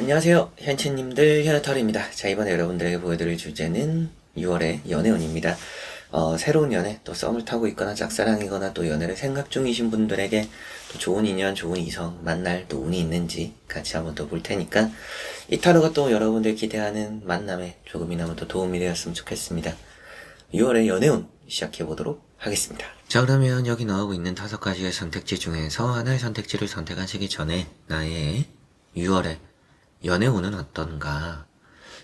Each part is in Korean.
안녕하세요. 현치님들 현아털입니다. 자, 이번에 여러분들에게 보여드릴 주제는 6월의 연애운입니다. 새로운 연애, 또 썸을 타고 있거나 짝사랑이거나 또 연애를 생각 중이신 분들에게 또 좋은 인연, 좋은 이성 만날 또 운이 있는지 같이 한번 더 볼 테니까 이 타로가 또 여러분들 기대하는 만남에 조금이나마 더 도움이 되었으면 좋겠습니다. 6월의 연애운 시작해보도록 하겠습니다. 자, 그러면 여기 나오고 있는 5가지의 선택지 중에서 하나의 선택지를 선택하시기 전에 나의 6월의 연애운은 어떤가?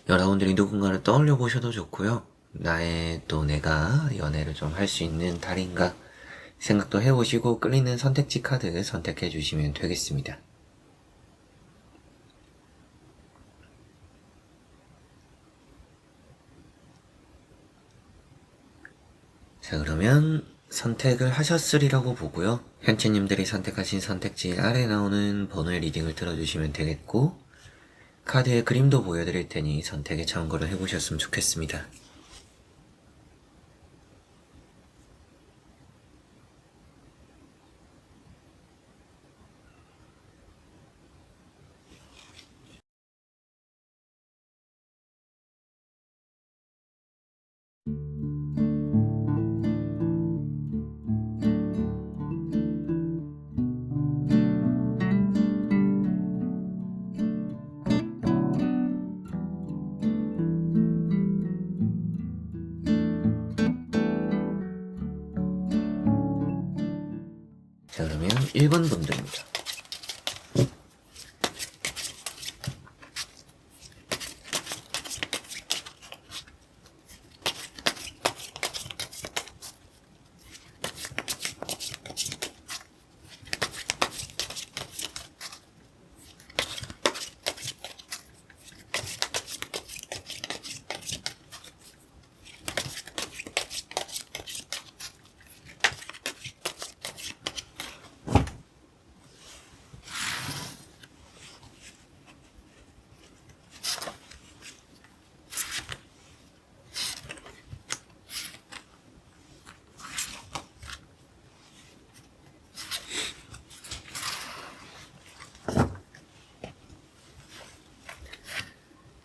여러분들이 누군가를 떠올려 보셔도 좋고요. 나의 또 내가 연애를 좀 할 수 있는 달인가? 생각도 해보시고 끌리는 선택지 카드 선택해 주시면 되겠습니다. 자, 그러면 선택을 하셨으리라고 보고요. 현채님들이 선택하신 선택지 아래 나오는 번호의 리딩을 들어주시면 되겠고, 카드의 그림도 보여드릴 테니 선택에 참고를 해보셨으면 좋겠습니다. 자, 그러면 1번 분들입니다.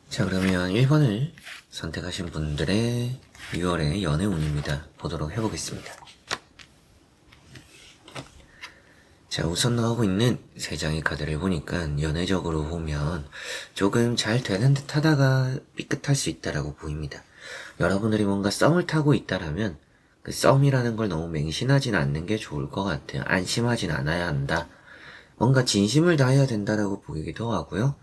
자, 그러면 1번을 선택하신 분들의 6월의 연애운입니다. 보도록 해보겠습니다. 자, 우선 나오고 있는 3장의 카드를 보니까 연애적으로 보면 조금 잘 되는 듯 하다가 삐끗할 수 있다라고 보입니다. 여러분들이 뭔가 썸을 타고 있다라면 그 썸이라는 걸 너무 맹신하진 않는 게 좋을 것 같아요. 안심하진 않아야 한다. 뭔가 진심을 다해야 된다라고 보이기도 하고요.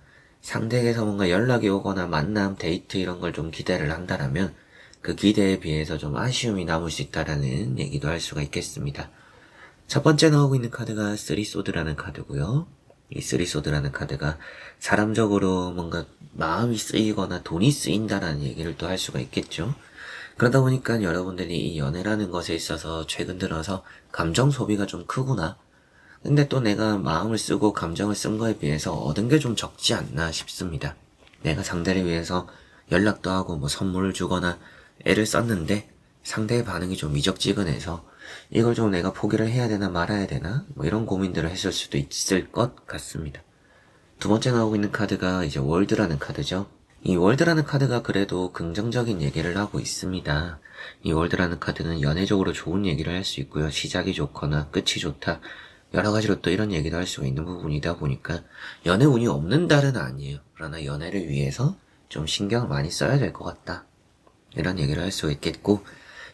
상대에게서 뭔가 연락이 오거나 만남, 데이트 이런 걸 좀 기대를 한다라면 그 기대에 비해서 좀 아쉬움이 남을 수 있다라는 얘기도 할 수가 있겠습니다. 첫 번째 나오고 있는 카드가 쓰리소드라는 카드고요. 이 쓰리소드라는 카드가 사람적으로 뭔가 마음이 쓰이거나 돈이 쓰인다라는 얘기를 또 할 수가 있겠죠. 그러다 보니까 여러분들이 이 연애라는 것에 있어서 최근 들어서 감정 소비가 좀 크구나. 근데 또 내가 마음을 쓰고 감정을 쓴 거에 비해서 얻은 게 좀 적지 않나 싶습니다. 내가 상대를 위해서 연락도 하고 뭐 선물을 주거나 애를 썼는데 상대의 반응이 좀 미적지근해서 이걸 좀 내가 포기를 해야 되나 말아야 되나 뭐 이런 고민들을 했을 수도 있을 것 같습니다. 두 번째 나오고 있는 카드가 이제 월드라는 카드죠. 이 월드라는 카드가 그래도 긍정적인 얘기를 하고 있습니다. 이 월드라는 카드는 연애적으로 좋은 얘기를 할 수 있고요. 시작이 좋거나 끝이 좋다. 여러 가지로 또 이런 얘기도 할 수가 있는 부분이다 보니까 연애 운이 없는 달은 아니에요. 그러나 연애를 위해서 좀 신경을 많이 써야 될 것 같다. 이런 얘기를 할 수가 있겠고,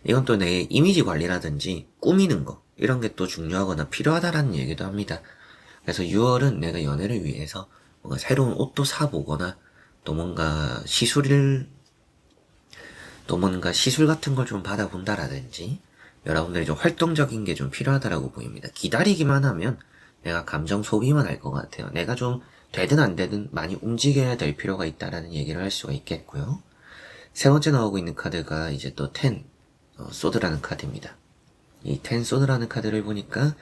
이건 또 내 이미지 관리라든지 꾸미는 거 이런 게 또 중요하거나 필요하다라는 얘기도 합니다. 그래서 6월은 내가 연애를 위해서 뭔가 새로운 옷도 사보거나 또 뭔가 시술 같은 걸 좀 받아본다라든지 여러분들이 좀 활동적인 게 좀 필요하다라고 보입니다. 기다리기만 하면 내가 감정 소비만 할 것 같아요. 내가 좀 되든 안 되든 많이 움직여야 될 필요가 있다라는 얘기를 할 수가 있겠고요. 세 번째 나오고 있는 카드가 이제 또 소드라는 카드입니다. 이 소드라는 카드를 보니까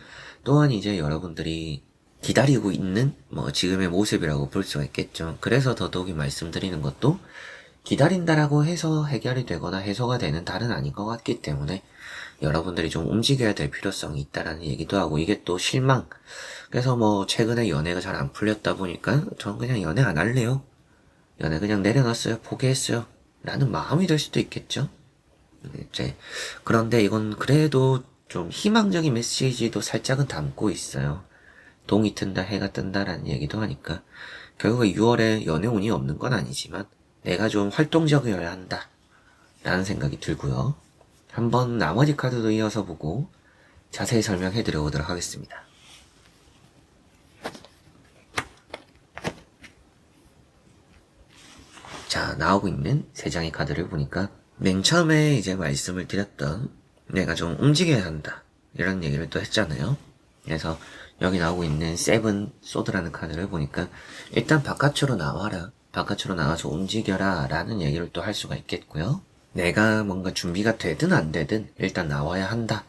또한 이제 여러분들이 기다리고 있는 지금의 모습이라고 볼 수가 있겠죠. 그래서 더더욱이 말씀드리는 것도 기다린다라고 해서 해결이 되거나 해소가 되는 달은 아닌 것 같기 때문에 여러분들이 좀 움직여야 될 필요성이 있다라는 얘기도 하고, 이게 또 실망. 그래서 뭐 최근에 연애가 잘 안 풀렸다 보니까 전 그냥 연애 안 할래요. 연애 그냥 내려놨어요. 포기했어요. 라는 마음이 될 수도 있겠죠. 이제 그런데 이건 그래도 좀 희망적인 메시지도 살짝은 담고 있어요. 동이 튼다, 해가 뜬다라는 얘기도 하니까 결국에 6월에 연애 운이 없는 건 아니지만 내가 좀 활동적이어야 한다 라는 생각이 들고요. 한번 나머지 카드도 이어서 보고 자세히 설명해 드려보도록 하겠습니다. 자, 나오고 있는 세 장의 카드를 보니까 맨 처음에 이제 말씀을 드렸던 내가 좀 움직여야 한다 이런 얘기를 또 했잖아요. 그래서 여기 나오고 있는 세븐 소드라는 카드를 보니까 일단 바깥으로 나와라, 바깥으로 나와서 움직여라 라는 얘기를 또 할 수가 있겠고요. 내가 뭔가 준비가 되든 안 되든 일단 나와야 한다,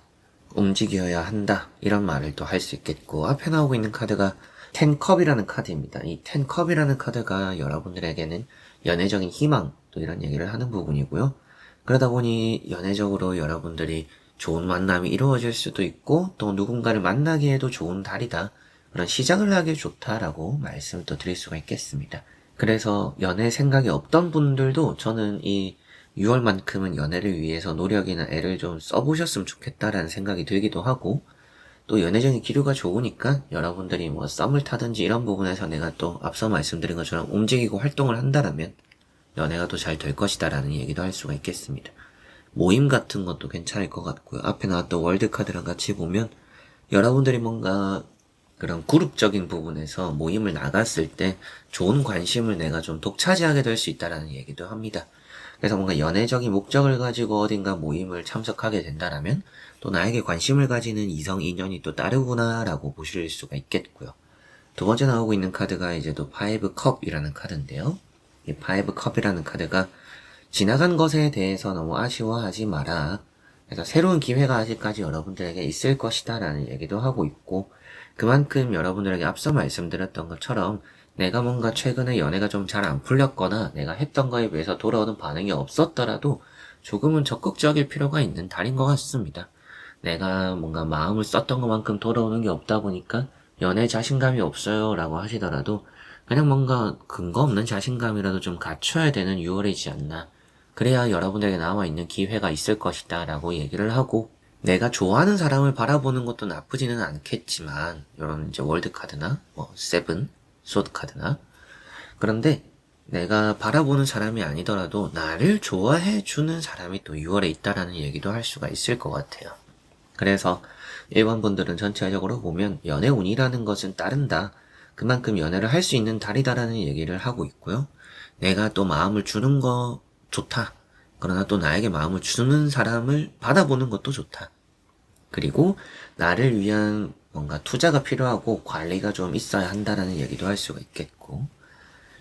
움직여야 한다 이런 말을 또 할 수 있겠고, 앞에 나오고 있는 카드가 텐컵이라는 카드입니다. 이 텐컵이라는 카드가 여러분들에게는 연애적인 희망 또 이런 얘기를 하는 부분이고요. 그러다 보니 연애적으로 여러분들이 좋은 만남이 이루어질 수도 있고 또 누군가를 만나기에도 좋은 달이다, 그런 시작을 하기에 좋다라고 말씀을 또 드릴 수가 있겠습니다. 그래서 연애 생각이 없던 분들도 저는 이 6월만큼은 연애를 위해서 노력이나 애를 좀 써보셨으면 좋겠다라는 생각이 들기도 하고, 또 연애적인 기류가 좋으니까 여러분들이 뭐 썸을 타든지 이런 부분에서 내가 또 앞서 말씀드린 것처럼 움직이고 활동을 한다라면 연애가 또 잘 될 것이다 라는 얘기도 할 수가 있겠습니다. 모임 같은 것도 괜찮을 것 같고요. 앞에 나왔던 월드카드랑 같이 보면 여러분들이 뭔가 그런 그룹적인 부분에서 모임을 나갔을 때 좋은 관심을 내가 좀 독차지하게 될 수 있다라는 얘기도 합니다. 그래서 뭔가 연애적인 목적을 가지고 어딘가 모임을 참석하게 된다라면 또 나에게 관심을 가지는 이성 인연이 또 따르구나라고 보실 수가 있겠고요. 두 번째 나오고 있는 카드가 이제 또 파이브 컵이라는 카드인데요. 이 파이브 컵이라는 카드가 지나간 것에 대해서 너무 아쉬워하지 마라. 그래서 새로운 기회가 아직까지 여러분들에게 있을 것이다 라는 얘기도 하고 있고, 그만큼 여러분들에게 앞서 말씀드렸던 것처럼 내가 뭔가 최근에 연애가 좀 잘 안 풀렸거나 내가 했던 거에 비해서 돌아오는 반응이 없었더라도 조금은 적극적일 필요가 있는 달인 것 같습니다. 내가 뭔가 마음을 썼던 것만큼 돌아오는 게 없다 보니까 연애 자신감이 없어요 라고 하시더라도 그냥 뭔가 근거 없는 자신감이라도 좀 갖춰야 되는 6월이지 않나. 그래야 여러분들에게 남아있는 기회가 있을 것이다 라고 얘기를 하고, 내가 좋아하는 사람을 바라보는 것도 나쁘지는 않겠지만, 이런 이제 월드카드나 뭐 세븐, 소드카드나, 그런데 내가 바라보는 사람이 아니더라도 나를 좋아해주는 사람이 또 6월에 있다라는 얘기도 할 수가 있을 것 같아요. 그래서 일반 분들은 전체적으로 보면 연애운이라는 것은 따른다, 그만큼 연애를 할 수 있는 달이다라는 얘기를 하고 있고요. 내가 또 마음을 주는 거 좋다, 그러나 또 나에게 마음을 주는 사람을 받아보는 것도 좋다. 그리고 나를 위한 뭔가 투자가 필요하고 관리가 좀 있어야 한다라는 얘기도 할 수가 있겠고,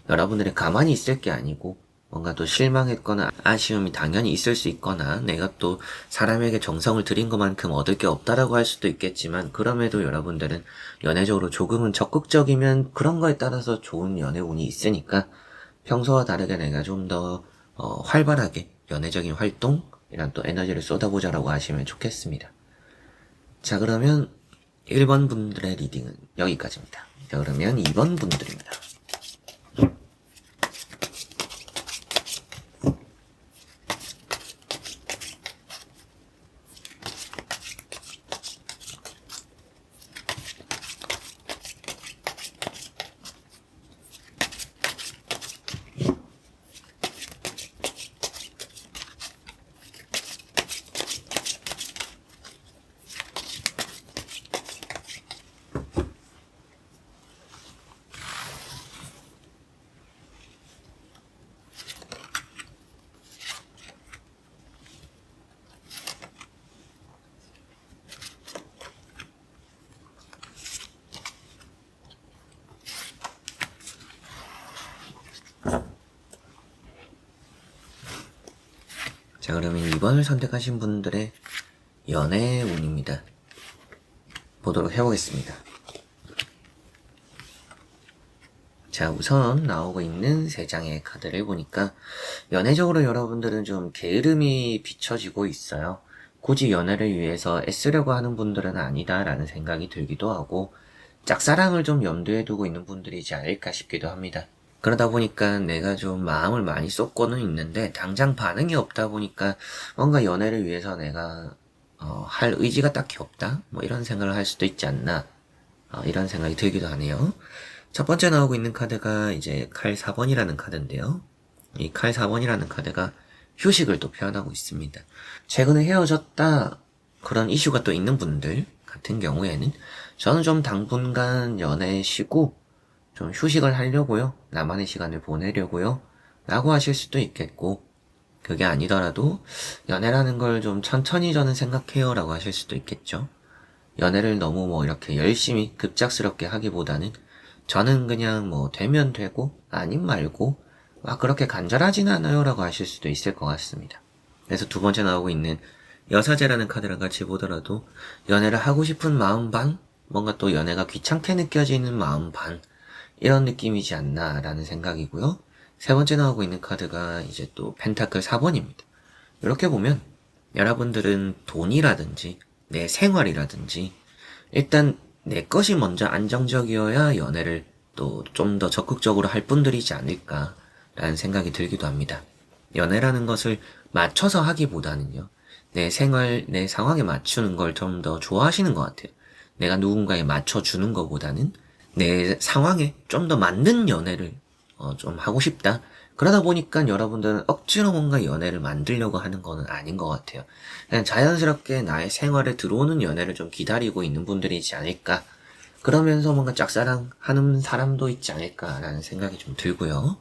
여러분들이 가만히 있을 게 아니고 뭔가 또 실망했거나 아쉬움이 당연히 있을 수 있거나 내가 또 사람에게 정성을 들인 것만큼 얻을 게 없다라고 할 수도 있겠지만, 그럼에도 여러분들은 연애적으로 조금은 적극적이면 그런 거에 따라서 좋은 연애 운이 있으니까 평소와 다르게 내가 좀 더 활발하게 연애적인 활동 이런 또 에너지를 쏟아보자라고 하시면 좋겠습니다. 자, 그러면 1번 분들의 리딩은 여기까지입니다. 자, 그러면 2번 분들입니다. 자, 그러면 2번을 선택하신 분들의 연애 운입니다. 보도록 해보겠습니다. 자, 우선 나오고 있는 3장의 카드를 보니까 연애적으로 여러분들은 좀 게으름이 비춰지고 있어요. 굳이 연애를 위해서 애쓰려고 하는 분들은 아니다라는 생각이 들기도 하고, 짝사랑을 좀 염두에 두고 있는 분들이지 않을까 싶기도 합니다. 그러다 보니까 내가 좀 마음을 많이 쏟고는 있는데 당장 반응이 없다 보니까 뭔가 연애를 위해서 내가 할 의지가 딱히 없다? 뭐 이런 생각을 할 수도 있지 않나? 이런 생각이 들기도 하네요. 첫 번째 나오고 있는 카드가 이제 칼 4번이라는 카드인데요. 이 칼 4번이라는 카드가 휴식을 또 표현하고 있습니다. 최근에 헤어졌다 그런 이슈가 또 있는 분들 같은 경우에는 저는 좀 당분간 연애 쉬고 좀 휴식을 하려고요. 나만의 시간을 보내려고요. 라고 하실 수도 있겠고, 그게 아니더라도 연애라는 걸 좀 천천히 저는 생각해요. 라고 하실 수도 있겠죠. 연애를 너무 뭐 이렇게 열심히 급작스럽게 하기보다는 저는 그냥 뭐 되면 되고 아님 말고 막 그렇게 간절하진 않아요. 라고 하실 수도 있을 것 같습니다. 그래서 두 번째 나오고 있는 여사제라는 카드랑 같이 보더라도 연애를 하고 싶은 마음 반, 뭔가 또 연애가 귀찮게 느껴지는 마음 반, 이런 느낌이지 않나라는 생각이고요. 세 번째 나오고 있는 카드가 이제 또 펜타클 4번입니다. 이렇게 보면 여러분들은 돈이라든지 내 생활이라든지 일단 내 것이 먼저 안정적이어야 연애를 또 좀 더 적극적으로 할 분들이지 않을까라는 생각이 들기도 합니다. 연애라는 것을 맞춰서 하기보다는요. 내 생활, 내 상황에 맞추는 걸 좀 더 좋아하시는 것 같아요. 내가 누군가에 맞춰주는 것보다는 내 상황에 좀 더 맞는 연애를 좀 하고 싶다. 그러다 보니까 여러분들은 억지로 뭔가 연애를 만들려고 하는 거는 아닌 것 같아요. 그냥 자연스럽게 나의 생활에 들어오는 연애를 좀 기다리고 있는 분들이지 않을까. 그러면서 뭔가 짝사랑 하는 사람도 있지 않을까라는 생각이 좀 들고요.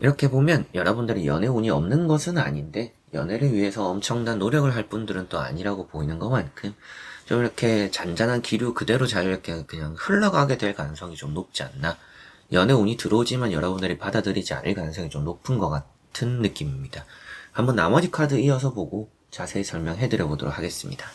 이렇게 보면 여러분들이 연애 운이 없는 것은 아닌데 연애를 위해서 엄청난 노력을 할 분들은 또 아니라고 보이는 것만큼 좀 이렇게 잔잔한 기류 그대로 잘 이렇게 그냥 흘러가게 될 가능성이 좀 높지 않나. 연애 운이 들어오지만 여러분들이 받아들이지 않을 가능성이 좀 높은 것 같은 느낌입니다. 한번 나머지 카드 이어서 보고 자세히 설명해 드려 보도록 하겠습니다.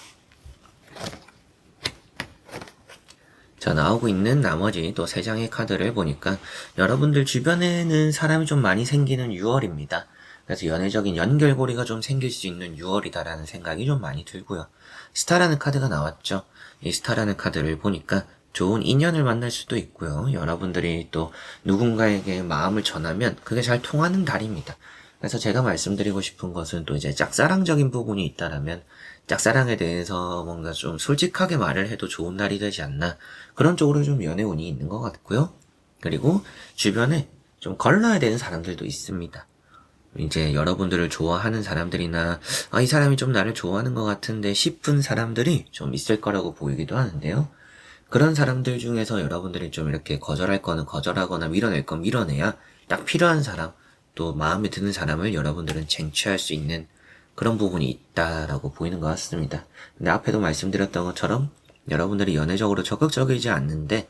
자, 나오고 있는 나머지 또 3장의 카드를 보니까 여러분들 주변에는 사람이 좀 많이 생기는 6월입니다. 그래서 연애적인 연결고리가 좀 생길 수 있는 6월이다라는 생각이 좀 많이 들고요. 스타라는 카드가 나왔죠. 이 스타라는 카드를 보니까 좋은 인연을 만날 수도 있고요. 여러분들이 또 누군가에게 마음을 전하면 그게 잘 통하는 달입니다. 그래서 제가 말씀드리고 싶은 것은 또 이제 짝사랑적인 부분이 있다라면 짝사랑에 대해서 뭔가 좀 솔직하게 말을 해도 좋은 날이 되지 않나. 그런 쪽으로 좀 연애운이 있는 것 같고요. 그리고 주변에 좀 걸러야 되는 사람들도 있습니다. 이제 여러분들을 좋아하는 사람들이나 이 사람이 좀 나를 좋아하는 것 같은데 싶은 사람들이 좀 있을 거라고 보이기도 하는데요. 그런 사람들 중에서 여러분들이 좀 이렇게 거절할 거는 거절하거나 밀어낼 건 밀어내야 딱 필요한 사람, 또 마음에 드는 사람을 여러분들은 쟁취할 수 있는 그런 부분이 있다라고 보이는 것 같습니다. 근데 앞에도 말씀드렸던 것처럼 여러분들이 연애적으로 적극적이지 않는데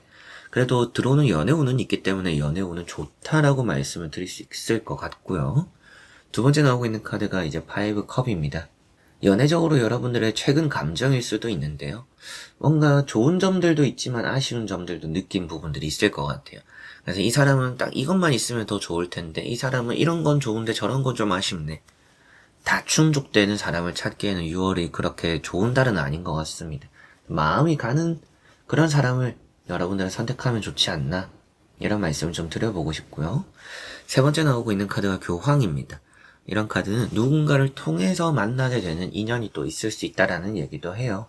그래도 들어오는 연애운은 있기 때문에 연애운은 좋다라고 말씀을 드릴 수 있을 것 같고요. 두 번째 나오고 있는 카드가 이제 파이브 컵입니다. 연애적으로 여러분들의 최근 감정일 수도 있는데요. 뭔가 좋은 점들도 있지만 아쉬운 점들도 느낀 부분들이 있을 것 같아요. 그래서 이 사람은 딱 이것만 있으면 더 좋을 텐데 이 사람은 이런 건 좋은데 저런 건 좀 아쉽네. 다 충족되는 사람을 찾기에는 6월이 그렇게 좋은 달은 아닌 것 같습니다. 마음이 가는 그런 사람을 여러분들은 선택하면 좋지 않나 이런 말씀을 좀 드려보고 싶고요. 세 번째 나오고 있는 카드가 교황입니다. 이런 카드는 누군가를 통해서 만나게 되는 인연이 또 있을 수 있다라는 얘기도 해요.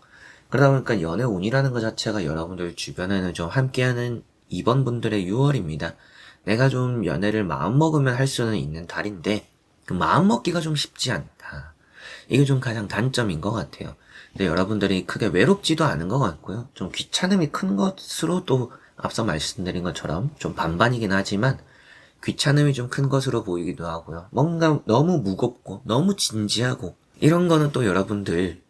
그러다 보니까 연애 운이라는 것 자체가 여러분들 주변에는 좀 함께하는 2번 분들의 6월입니다. 내가 좀 연애를 마음먹으면 할 수는 있는 달인데 그 마음먹기가 좀 쉽지 않다. 이게 좀 가장 단점인 것 같아요. 근데 여러분들이 크게 외롭지도 않은 것 같고요. 좀 귀찮음이 큰 것으로 또 앞서 말씀드린 것처럼 좀 반반이긴 하지만 귀찮음이 좀 큰 것으로 보이기도 하고요. 뭔가 너무 무겁고 너무 진지하고 이런 거는 또 여러분들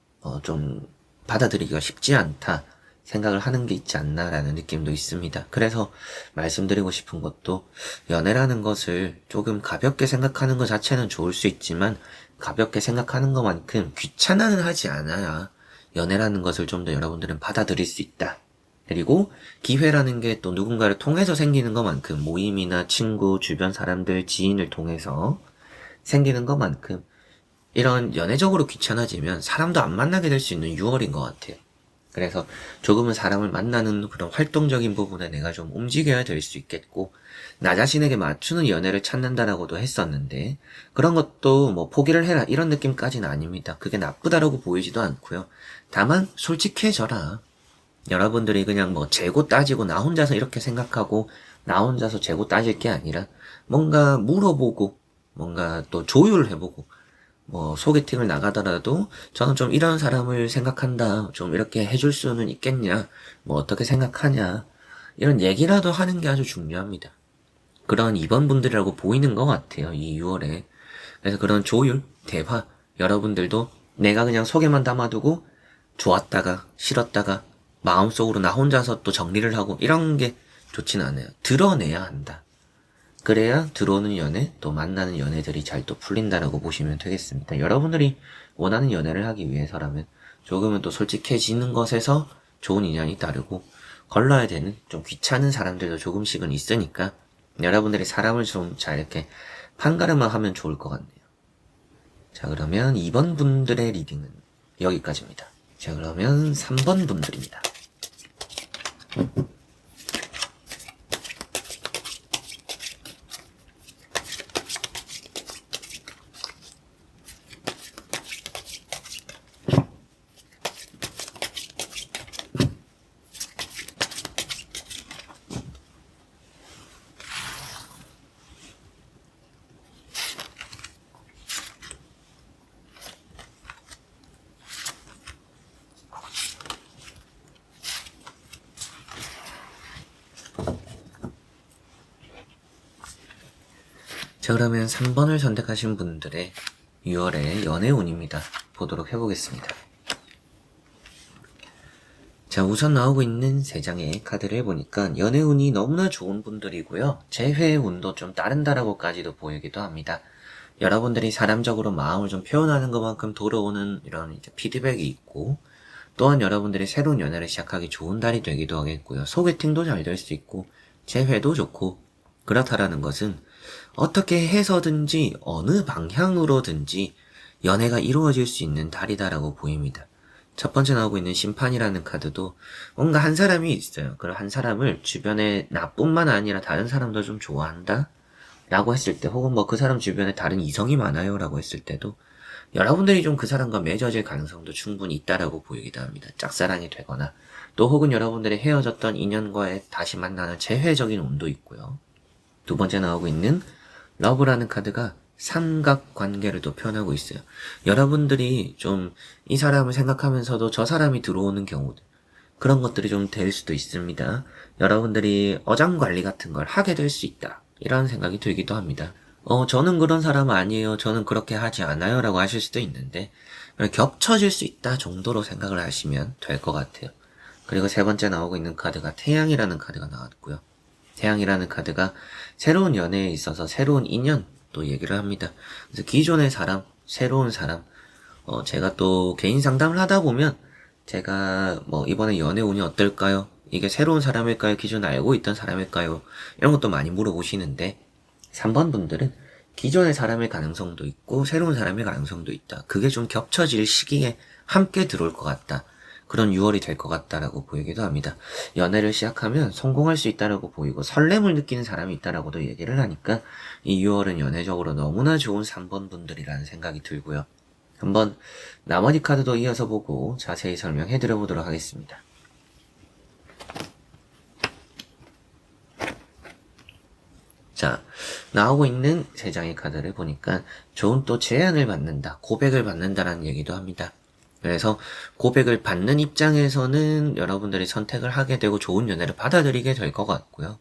좀 받아들이기가 쉽지 않다 생각을 하는 게 있지 않나라는 느낌도 있습니다. 그래서 말씀드리고 싶은 것도 연애라는 것을 조금 가볍게 생각하는 것 자체는 좋을 수 있지만 가볍게 생각하는 것만큼 귀찮아는 하지 않아야 연애라는 것을 좀 더 여러분들은 받아들일 수 있다. 그리고 기회라는 게 또 누군가를 통해서 생기는 것만큼 모임이나 친구, 주변 사람들, 지인을 통해서 생기는 것만큼 이런 연애적으로 귀찮아지면 사람도 안 만나게 될 수 있는 6월인 것 같아요. 그래서 조금은 사람을 만나는 그런 활동적인 부분에 내가 좀 움직여야 될 수 있겠고, 나 자신에게 맞추는 연애를 찾는다라고도 했었는데, 그런 것도 뭐 포기를 해라 이런 느낌까지는 아닙니다. 그게 나쁘다라고 보이지도 않고요. 다만 솔직해져라. 여러분들이 그냥 뭐 재고 따지고 나 혼자서 이렇게 생각하고 나 혼자서 재고 따질 게 아니라 뭔가 물어보고 뭔가 또 조율을 해보고, 뭐 소개팅을 나가더라도 저는 좀 이런 사람을 생각한다, 좀 이렇게 해줄 수는 있겠냐, 뭐 어떻게 생각하냐, 이런 얘기라도 하는 게 아주 중요합니다. 그런 2번분들이라고 보이는 것 같아요, 이 6월에. 그래서 그런 조율, 대화, 여러분들도 내가 그냥 속에만 담아두고 좋았다가 싫었다가 마음속으로 나 혼자서 또 정리를 하고 이런 게 좋진 않아요. 드러내야 한다. 그래야 들어오는 연애, 또 만나는 연애들이 잘 또 풀린다라고 보시면 되겠습니다. 여러분들이 원하는 연애를 하기 위해서라면 조금은 또 솔직해지는 것에서 좋은 인연이 따르고, 걸러야 되는 좀 귀찮은 사람들도 조금씩은 있으니까 여러분들이 사람을 좀 잘 이렇게 판가름만 하면 좋을 것 같네요. 자, 그러면 2번 분들의 리딩은 여기까지입니다. 자, 그러면 3번 분들입니다. 자, 그러면 3번을 선택하신 분들의 6월의 연애운입니다. 보도록 해보겠습니다. 자, 우선 나오고 있는 3장의 카드를 보니까 연애운이 너무나 좋은 분들이고요. 재회운도 좀 따른다라고까지도 보이기도 합니다. 여러분들이 사람적으로 마음을 좀 표현하는 것만큼 돌아오는 이런 이제 피드백이 있고, 또한 여러분들이 새로운 연애를 시작하기 좋은 달이 되기도 하겠고요. 소개팅도 잘 될 수 있고, 재회도 좋고, 그렇다라는 것은 어떻게 해서든지 어느 방향으로든지 연애가 이루어질 수 있는 달이다라고 보입니다. 첫 번째 나오고 있는 심판이라는 카드도 뭔가 한 사람이 있어요. 그럼 한 사람을 주변에 나뿐만 아니라 다른 사람도 좀 좋아한다? 라고 했을 때, 혹은 뭐 그 사람 주변에 다른 이성이 많아요 라고 했을 때도 여러분들이 좀 그 사람과 맺어질 가능성도 충분히 있다라고 보이기도 합니다. 짝사랑이 되거나, 또 혹은 여러분들이 헤어졌던 인연과의 다시 만나는 재회적인 운도 있고요. 두 번째 나오고 있는 러브라는 카드가 삼각관계를 또 표현하고 있어요. 여러분들이 좀 이 사람을 생각하면서도 저 사람이 들어오는 경우들, 그런 것들이 좀 될 수도 있습니다. 여러분들이 어장관리 같은 걸 하게 될 수 있다, 이런 생각이 들기도 합니다. 저는 그런 사람 아니에요, 저는 그렇게 하지 않아요 라고 하실 수도 있는데, 겹쳐질 수 있다 정도로 생각을 하시면 될 것 같아요. 그리고 세 번째 나오고 있는 카드가 태양이라는 카드가 나왔고요. 태양이라는 카드가 새로운 연애에 있어서 새로운 인연 또 얘기를 합니다. 그래서 기존의 사람, 새로운 사람, 제가 또 개인 상담을 하다 보면 제가 뭐 이번에 연애 운이 어떨까요? 이게 새로운 사람일까요? 기존에 알고 있던 사람일까요? 이런 것도 많이 물어보시는데, 3번 분들은 기존의 사람일 가능성도 있고 새로운 사람일 가능성도 있다. 그게 좀 겹쳐질 시기에 함께 들어올 것 같다. 그런 6월이 될 것 같다라고 보이기도 합니다. 연애를 시작하면 성공할 수 있다라고 보이고 설렘을 느끼는 사람이 있다라고도 얘기를 하니까 이 6월은 연애적으로 너무나 좋은 3번 분들이라는 생각이 들고요. 한번 나머지 카드도 이어서 보고 자세히 설명해 드려 보도록 하겠습니다. 자, 나오고 있는 3장의 카드를 보니까 좋은 또 제안을 받는다, 고백을 받는다라는 얘기도 합니다. 그래서 고백을 받는 입장에서는 여러분들이 선택을 하게 되고 좋은 연애를 받아들이게 될 것 같고요.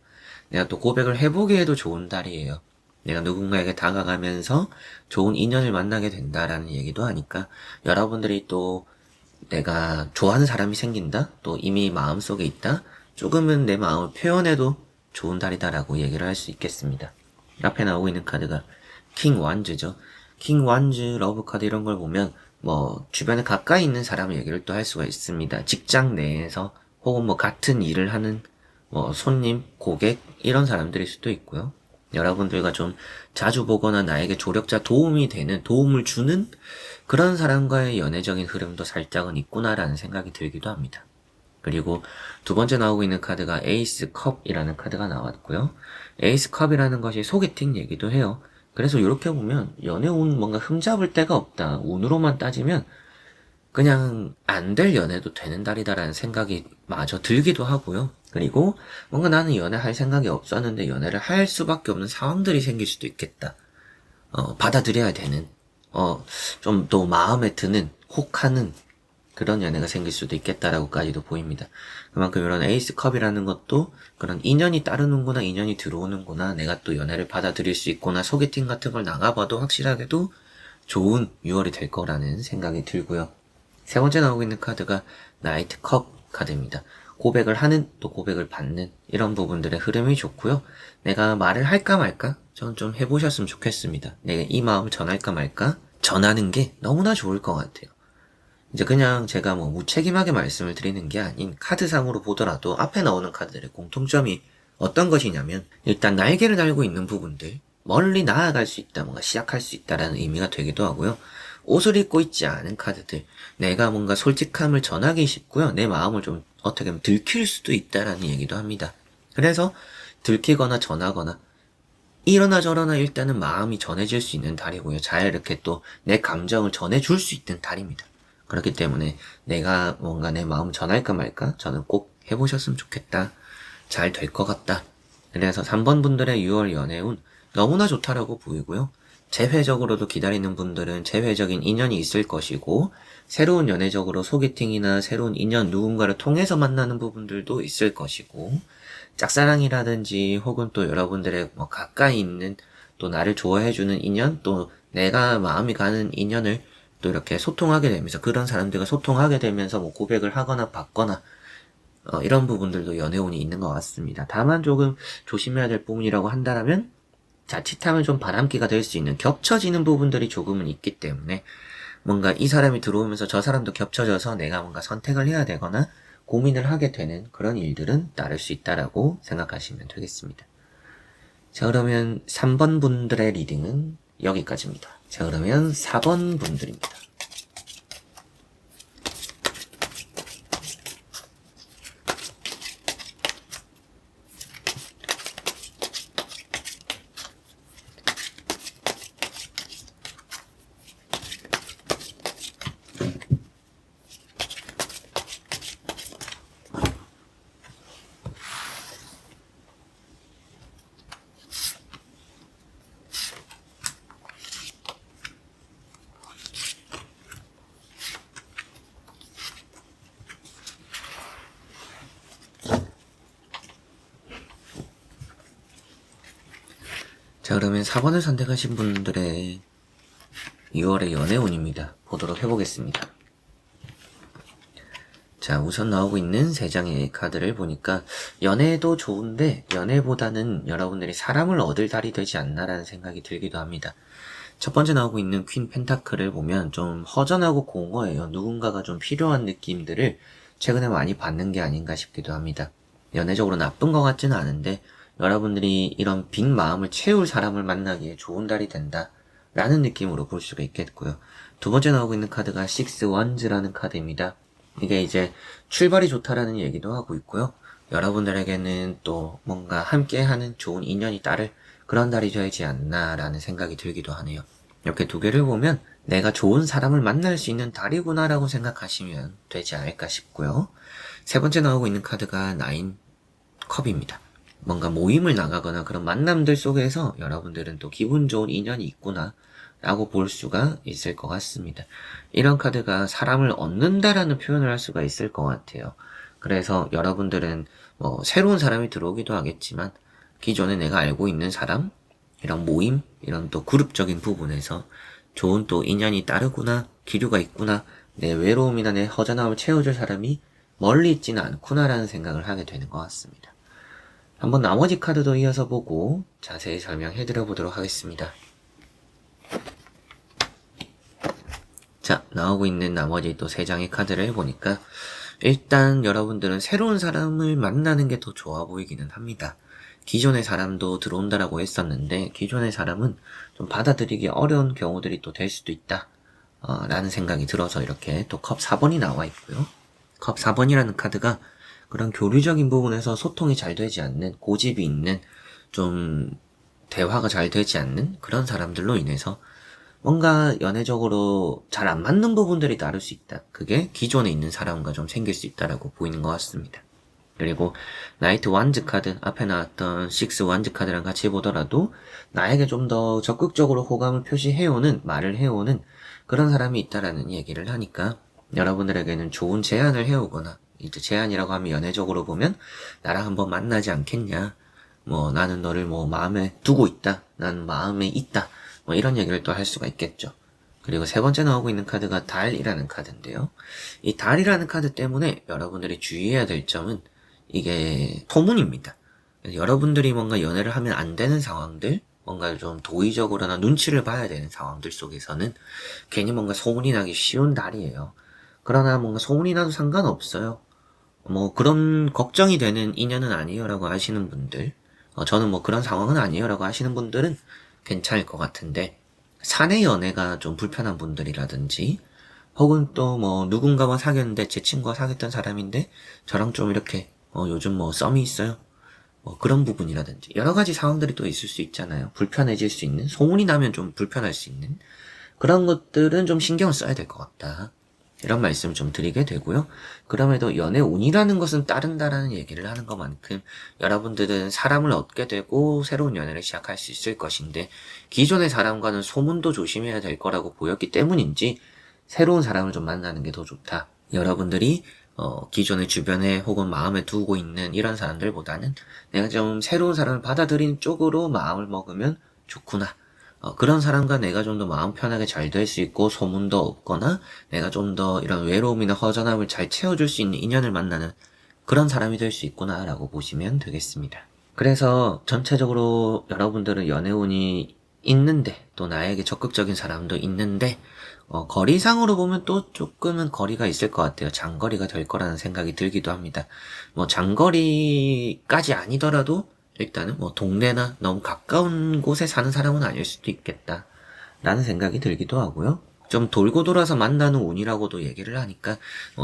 내가 또 고백을 해보기에도 좋은 달이에요. 내가 누군가에게 다가가면서 좋은 인연을 만나게 된다라는 얘기도 하니까 여러분들이 또 내가 좋아하는 사람이 생긴다, 또 이미 마음속에 있다, 조금은 내 마음을 표현해도 좋은 달이다라고 얘기를 할 수 있겠습니다. 앞에 나오고 있는 카드가 킹 완즈죠. 킹 완즈, 러브 카드 이런 걸 보면 뭐 주변에 가까이 있는 사람의 얘기를 또 할 수가 있습니다. 직장 내에서 혹은 뭐 같은 일을 하는 뭐 손님, 고객 이런 사람들일 수도 있고요. 여러분들과 좀 자주 보거나 나에게 조력자 도움이 되는, 도움을 주는 그런 사람과의 연애적인 흐름도 살짝은 있구나라는 생각이 들기도 합니다. 그리고 두 번째 나오고 있는 카드가 에이스 컵이라는 카드가 나왔고요. 에이스 컵이라는 것이 소개팅 얘기도 해요. 그래서 이렇게 보면 연애운 뭔가 흠잡을 데가 없다. 운으로만 따지면 그냥 안 될 연애도 되는 달이다라는 생각이 마저 들기도 하고요. 그리고 뭔가 나는 연애할 생각이 없었는데 연애를 할 수밖에 없는 상황들이 생길 수도 있겠다. 받아들여야 되는, 좀 또 마음에 드는, 혹하는 그런 연애가 생길 수도 있겠다라고까지도 보입니다. 그만큼 이런 에이스 컵이라는 것도 그런 인연이 따르는구나, 인연이 들어오는구나, 내가 또 연애를 받아들일 수 있구나, 소개팅 같은 걸 나가봐도 확실하게도 좋은 6월이 될 거라는 생각이 들고요. 세 번째 나오고 있는 카드가 나이트 컵 카드입니다. 고백을 하는, 또 고백을 받는 이런 부분들의 흐름이 좋고요. 내가 말을 할까 말까? 전 좀 해보셨으면 좋겠습니다. 내가 이 마음을 전할까 말까? 전하는 게 너무나 좋을 것 같아요. 이제 그냥 제가 뭐 무책임하게 말씀을 드리는 게 아닌 카드상으로 보더라도 앞에 나오는 카드들의 공통점이 어떤 것이냐면 일단 날개를 달고 있는 부분들, 멀리 나아갈 수 있다, 뭔가 시작할 수 있다라는 의미가 되기도 하고요. 옷을 입고 있지 않은 카드들, 내가 뭔가 솔직함을 전하기 쉽고요. 내 마음을 좀 어떻게 보면 들킬 수도 있다라는 얘기도 합니다. 그래서 들키거나 전하거나 이러나 저러나 일단은 마음이 전해질 수 있는 달이고요. 잘 이렇게 또 내 감정을 전해줄 수 있는 달입니다. 그렇기 때문에 내가 뭔가 내 마음 전할까 말까? 저는 꼭 해보셨으면 좋겠다. 잘 될 것 같다. 그래서 3번 분들의 6월 연애운 너무나 좋다라고 보이고요. 재회적으로도 기다리는 분들은 재회적인 인연이 있을 것이고, 새로운 연애적으로 소개팅이나 새로운 인연 누군가를 통해서 만나는 부분들도 있을 것이고, 짝사랑이라든지 혹은 또 여러분들의 뭐 가까이 있는 또 나를 좋아해주는 인연, 또 내가 마음이 가는 인연을 또 이렇게 소통하게 되면서 그런 사람들과 소통하게 되면서 뭐 고백을 하거나 받거나 이런 부분들도 연애운이 있는 것 같습니다. 다만 조금 조심해야 될 부분이라고 한다면 자칫하면 좀 바람기가 될 수 있는 겹쳐지는 부분들이 조금은 있기 때문에 뭔가 이 사람이 들어오면서 저 사람도 겹쳐져서 내가 뭔가 선택을 해야 되거나 고민을 하게 되는 그런 일들은 따를 수 있다라고 생각하시면 되겠습니다. 자, 그러면 3번 분들의 리딩은 여기까지입니다. 자, 그러면 4번 분들입니다. 자, 그러면 4번을 선택하신 분들의 6월의 연애운입니다. 보도록 해보겠습니다. 자, 우선 나오고 있는 3장의 카드를 보니까 연애도 좋은데 연애보다는 여러분들이 사람을 얻을 달이 되지 않나라는 생각이 들기도 합니다. 첫 번째 나오고 있는 퀸 펜타클을 보면 좀 허전하고 공허해요. 누군가가 좀 필요한 느낌들을 최근에 많이 받는 게 아닌가 싶기도 합니다. 연애적으로 나쁜 것 같지는 않은데 여러분들이 이런 빈 마음을 채울 사람을 만나기에 좋은 달이 된다 라는 느낌으로 볼 수가 있겠고요. 두 번째 나오고 있는 카드가 식스 원즈라는 카드입니다. 이게 이제 출발이 좋다라는 얘기도 하고 있고요. 여러분들에게는 또 뭔가 함께하는 좋은 인연이 따를 그런 달이 되지 않나라는 생각이 들기도 하네요. 이렇게 두 개를 보면 내가 좋은 사람을 만날 수 있는 달이구나라고 생각하시면 되지 않을까 싶고요. 세 번째 나오고 있는 카드가 나인 컵입니다. 뭔가 모임을 나가거나 그런 만남들 속에서 여러분들은 또 기분 좋은 인연이 있구나 라고 볼 수가 있을 것 같습니다. 이런 카드가 사람을 얻는다라는 표현을 할 수가 있을 것 같아요. 그래서 여러분들은 뭐 새로운 사람이 들어오기도 하겠지만 기존에 내가 알고 있는 사람, 이런 모임, 이런 또 그룹적인 부분에서 좋은 또 인연이 따르구나, 기류가 있구나, 내 외로움이나 내 허전함을 채워줄 사람이 멀리 있지는 않구나라는 생각을 하게 되는 것 같습니다. 한번 나머지 카드도 이어서 보고 자세히 설명해드려 보도록 하겠습니다. 자, 나오고 있는 나머지 또 3장의 카드를 보니까 일단 여러분들은 새로운 사람을 만나는 게 더 좋아 보이기는 합니다. 기존의 사람도 들어온다라고 했었는데 기존의 사람은 좀 받아들이기 어려운 경우들이 또 될 수도 있다 라는 생각이 들어서 이렇게 또 컵 4번이 나와 있고요. 컵 4번이라는 카드가 그런 교류적인 부분에서 소통이 잘 되지 않는, 고집이 있는, 좀 대화가 잘 되지 않는 그런 사람들로 인해서 뭔가 연애적으로 잘 안 맞는 부분들이 나를 수 있다. 그게 기존에 있는 사람과 좀 생길 수 있다라고 보이는 것 같습니다. 그리고 나이트 완즈 카드, 앞에 나왔던 식스 완즈 카드랑 같이 보더라도 나에게 좀 더 적극적으로 호감을 표시해오는, 말을 해오는 그런 사람이 있다라는 얘기를 하니까 여러분들에게는 좋은 제안을 해오거나, 이제 제안이라고 하면 연애적으로 보면 나랑 한번 만나지 않겠냐, 뭐 나는 너를 뭐 마음에 두고 있다, 난 마음에 있다, 뭐 이런 얘기를 또 할 수가 있겠죠. 그리고 세 번째 나오고 있는 카드가 달이라는 카드인데요. 이 달이라는 카드 때문에 여러분들이 주의해야 될 점은 이게 소문입니다. 여러분들이 뭔가 연애를 하면 안 되는 상황들, 뭔가 좀 도의적으로나 눈치를 봐야 되는 상황들 속에서는 괜히 뭔가 소문이 나기 쉬운 달이에요. 그러나 뭔가 소문이 나도 상관없어요. 뭐 그런 걱정이 되는 인연은 아니에요 라고 하시는 분들, 저는 뭐 그런 상황은 아니에요 라고 하시는 분들은 괜찮을 것 같은데, 사내 연애가 좀 불편한 분들이라든지 혹은 또 뭐 누군가와 사귀었는데 제 친구가 사귀었던 사람인데 저랑 좀 이렇게 요즘 뭐 썸이 있어요, 뭐 그런 부분이라든지 여러 가지 상황들이 또 있을 수 있잖아요. 불편해질 수 있는, 소문이 나면 좀 불편할 수 있는 그런 것들은 좀 신경을 써야 될 것 같다, 이런 말씀을 좀 드리게 되고요. 그럼에도 연애 운이라는 것은 따른다라는 얘기를 하는 것만큼 여러분들은 사람을 얻게 되고 새로운 연애를 시작할 수 있을 것인데, 기존의 사람과는 소문도 조심해야 될 거라고 보였기 때문인지 새로운 사람을 좀 만나는 게 더 좋다. 여러분들이 기존의 주변에 혹은 마음에 두고 있는 이런 사람들보다는 내가 좀 새로운 사람을 받아들이는 쪽으로 마음을 먹으면 좋구나. 그런 사람과 내가 좀 더 마음 편하게 잘 될 수 있고 소문도 없거나 내가 좀 더 이런 외로움이나 허전함을 잘 채워줄 수 있는 인연을 만나는 그런 사람이 될 수 있구나 라고 보시면 되겠습니다. 그래서 전체적으로 여러분들은 연애운이 있는데 또 나에게 적극적인 사람도 있는데 거리상으로 보면 또 조금은 거리가 있을 것 같아요. 장거리가 될 거라는 생각이 들기도 합니다. 뭐 장거리까지 아니더라도 일단은 뭐 동네나 너무 가까운 곳에 사는 사람은 아닐 수도 있겠다 라는 생각이 들기도 하고요. 좀 돌고 돌아서 만나는 운이라고도 얘기를 하니까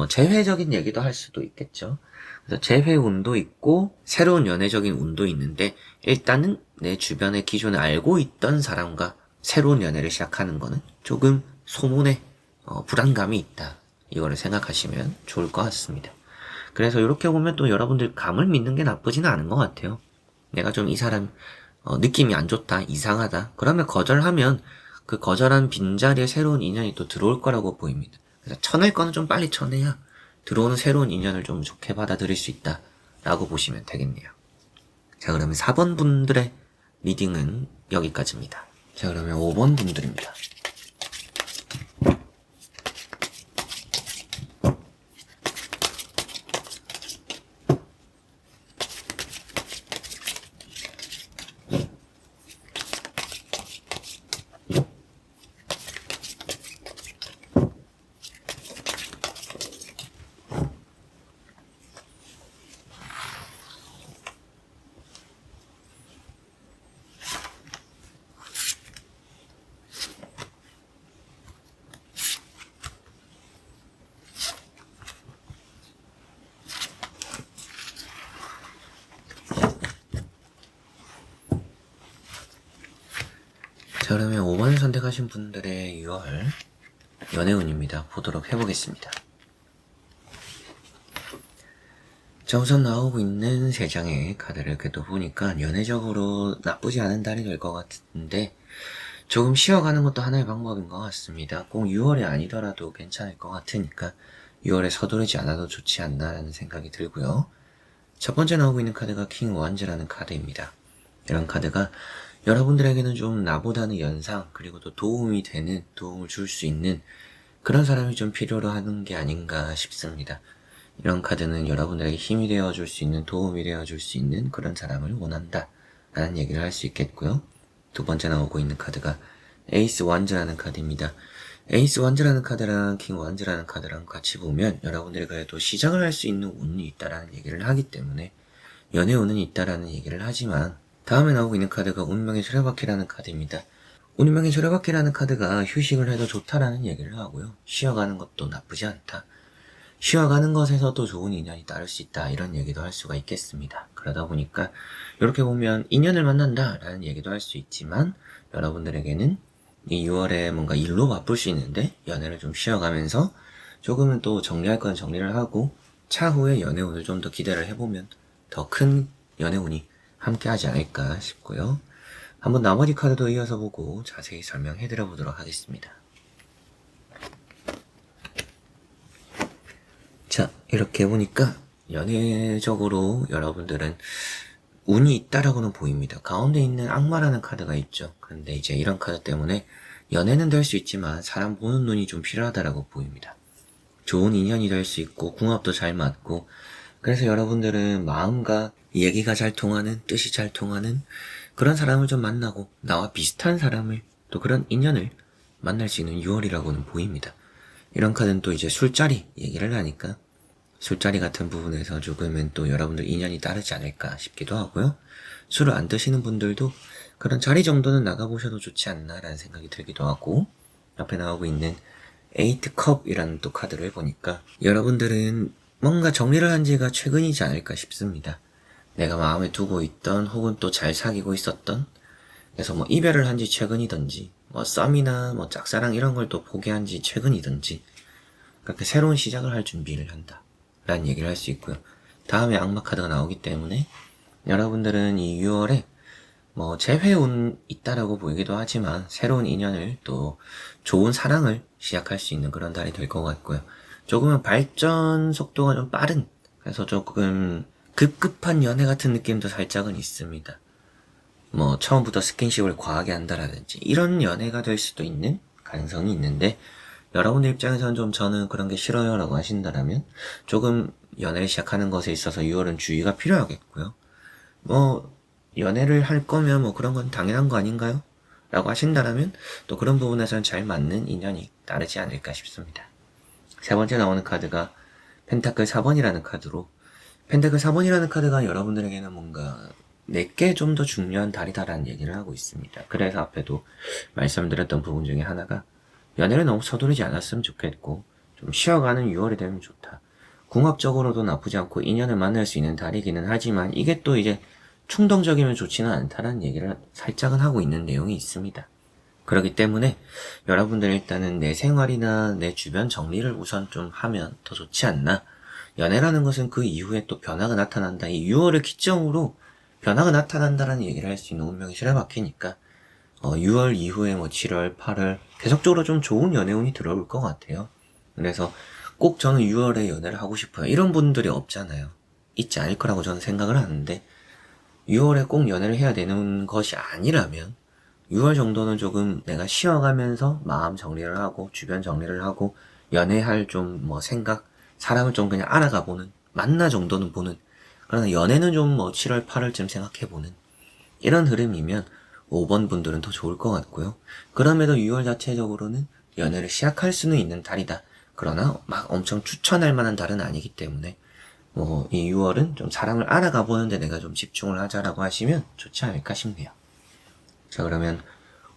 재회적인 얘기도 할 수도 있겠죠. 그래서 재회 운도 있고 새로운 연애적인 운도 있는데, 일단은 내 주변에 기존에 알고 있던 사람과 새로운 연애를 시작하는 거는 조금 소문에 불안감이 있다, 이거를 생각하시면 좋을 것 같습니다. 그래서 이렇게 보면 또 여러분들 감을 믿는 게 나쁘지는 않은 것 같아요. 내가 좀 이 사람 느낌이 안 좋다, 이상하다, 그러면 거절하면 그 거절한 빈자리에 새로운 인연이 또 들어올 거라고 보입니다. 그래서 쳐낼 거는 좀 빨리 쳐내야 들어오는 새로운 인연을 좀 좋게 받아들일 수 있다 라고 보시면 되겠네요. 자, 그러면 4번 분들의 리딩은 여기까지입니다. 자, 그러면 5번 분들입니다. 자, 그러면 5번을 선택하신 분들의 6월 연애운입니다. 보도록 해보겠습니다. 자, 우선 나오고 있는 3장의 카드를 이렇게 또 보니까 연애적으로 나쁘지 않은 달이 될 것 같은데 조금 쉬어가는 것도 하나의 방법인 것 같습니다. 꼭 6월이 아니더라도 괜찮을 것 같으니까 6월에 서두르지 않아도 좋지 않나라는 생각이 들고요. 첫 번째 나오고 있는 카드가 킹 원즈라는 카드입니다. 이런 카드가 여러분들에게는 좀 나보다는 연상, 그리고 또 도움이 되는, 도움을 줄 수 있는 그런 사람이 좀 필요로 하는 게 아닌가 싶습니다. 이런 카드는 여러분들에게 힘이 되어줄 수 있는, 도움이 되어줄 수 있는 그런 사람을 원한다 라는 얘기를 할 수 있겠고요. 두 번째 나오고 있는 카드가 에이스 원즈라는 카드입니다. 에이스 원즈라는 카드랑 킹 원즈라는 카드랑 같이 보면 여러분들이 그래도 시작을 할 수 있는 운이 있다라는 얘기를 하기 때문에 연애의 운은 있다라는 얘기를 하지만 다음에 나오고 있는 카드가 운명의 수레바퀴라는 카드입니다. 운명의 수레바퀴라는 카드가 휴식을 해도 좋다라는 얘기를 하고요. 쉬어가는 것도 나쁘지 않다. 쉬어가는 것에서도 좋은 인연이 따를 수 있다. 이런 얘기도 할 수가 있겠습니다. 그러다 보니까 이렇게 보면 인연을 만난다라는 얘기도 할 수 있지만 여러분들에게는 이 6월에 뭔가 일로 바쁠 수 있는데 연애를 좀 쉬어가면서 조금은 또 정리할 건 정리를 하고 차후에 연애운을 좀 더 기대를 해보면 더 큰 연애운이 함께하지 않을까 싶고요. 한번 나머지 카드도 이어서 보고 자세히 설명해드려 보도록 하겠습니다. 자, 이렇게 보니까 연애적으로 여러분들은 운이 있다라고는 보입니다. 가운데 있는 악마라는 카드가 있죠. 근데 이제 이런 카드 때문에 연애는 될 수 있지만 사람 보는 눈이 좀 필요하다라고 보입니다. 좋은 인연이 될 수 있고 궁합도 잘 맞고 그래서 여러분들은 마음과 얘기가 잘 통하는, 뜻이 잘 통하는 그런 사람을 좀 만나고 나와 비슷한 사람을 또 그런 인연을 만날 수 있는 6월이라고는 보입니다. 이런 카드는 또 이제 술자리 얘기를 하니까 술자리 같은 부분에서 조금은 또 여러분들 인연이 따르지 않을까 싶기도 하고요. 술을 안 드시는 분들도 그런 자리 정도는 나가보셔도 좋지 않나라는 생각이 들기도 하고 앞에 나오고 있는 에이트 컵이라는 또 카드를 보니까 여러분들은 뭔가 정리를 한 지가 최근이지 않을까 싶습니다. 내가 마음에 두고 있던 혹은 또 잘 사귀고 있었던 그래서 뭐 이별을 한 지 최근이든지 뭐 썸이나 뭐 짝사랑 이런 걸 또 포기한 지 최근이든지 그렇게 새로운 시작을 할 준비를 한다 라는 얘기를 할 수 있고요. 다음에 악마 카드가 나오기 때문에 여러분들은 이 6월에 뭐 재회운 있다라고 보이기도 하지만 새로운 인연을 또 좋은 사랑을 시작할 수 있는 그런 달이 될 것 같고요. 조금은 발전 속도가 좀 빠른 그래서 조금 급급한 연애 같은 느낌도 살짝은 있습니다. 뭐 처음부터 스킨십을 과하게 한다라든지 이런 연애가 될 수도 있는 가능성이 있는데 여러분들 입장에서는 좀 저는 그런 게 싫어요 라고 하신다면 조금 연애를 시작하는 것에 있어서 6월은 주의가 필요하겠고요. 뭐 연애를 할 거면 뭐 그런 건 당연한 거 아닌가요? 라고 하신다면 또 그런 부분에서는 잘 맞는 인연이 따르지 않을까 싶습니다. 세 번째 나오는 카드가 펜타클 4번이라는 카드로 펜타클 4번이라는 카드가 여러분들에게는 뭔가 내게 좀 더 중요한 달이다라는 얘기를 하고 있습니다. 그래서 앞에도 말씀드렸던 부분 중에 하나가 연애를 너무 서두르지 않았으면 좋겠고 좀 쉬어가는 6월이 되면 좋다. 궁합적으로도 나쁘지 않고 인연을 만날 수 있는 달이기는 하지만 이게 또 이제 충동적이면 좋지는 않다라는 얘기를 살짝은 하고 있는 내용이 있습니다. 그렇기 때문에 여러분들 일단은 내 생활이나 내 주변 정리를 우선 좀 하면 더 좋지 않나. 연애라는 것은 그 이후에 또 변화가 나타난다. 이 6월을 기점으로 변화가 나타난다라는 얘기를 할 수 있는 운명이 수레바퀴니까 6월 이후에 뭐 7월, 8월 계속적으로 좀 좋은 연애운이 들어올 것 같아요. 그래서 꼭 저는 6월에 연애를 하고 싶어요. 이런 분들이 없잖아요. 있지 않을 거라고 저는 생각을 하는데 6월에 꼭 연애를 해야 되는 것이 아니라면 6월 정도는 조금 내가 쉬어가면서 마음 정리를 하고 주변 정리를 하고 연애할 좀 뭐 생각 사람을 좀 그냥 알아가 보는 만나 정도는 보는 그러나 연애는 좀 뭐 7월 8월쯤 생각해보는 이런 흐름이면 5번 분들은 더 좋을 것 같고요. 그럼에도 6월 자체적으로는 연애를 시작할 수는 있는 달이다. 그러나 막 엄청 추천할 만한 달은 아니기 때문에 뭐 이 6월은 좀 사람을 알아가 보는데 내가 좀 집중을 하자라고 하시면 좋지 않을까 싶네요. 자 그러면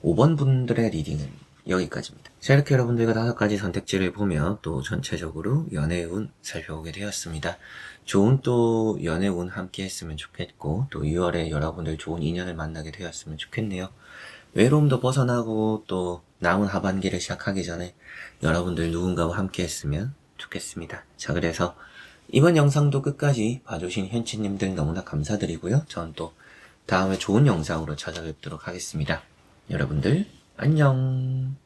5번 분들의 리딩은 여기까지입니다. 자 이렇게 여러분들과 5가지 선택지를 보며 또 전체적으로 연애운 살펴보게 되었습니다. 좋은 또 연애운 함께 했으면 좋겠고 또 6월에 여러분들 좋은 인연을 만나게 되었으면 좋겠네요. 외로움도 벗어나고 또 남은 하반기를 시작하기 전에 여러분들 누군가와 함께 했으면 좋겠습니다. 자 그래서 이번 영상도 끝까지 봐주신 현치님들 너무나 감사드리고요. 전 또 다음에 좋은 영상으로 찾아뵙도록 하겠습니다. 여러분들 안녕.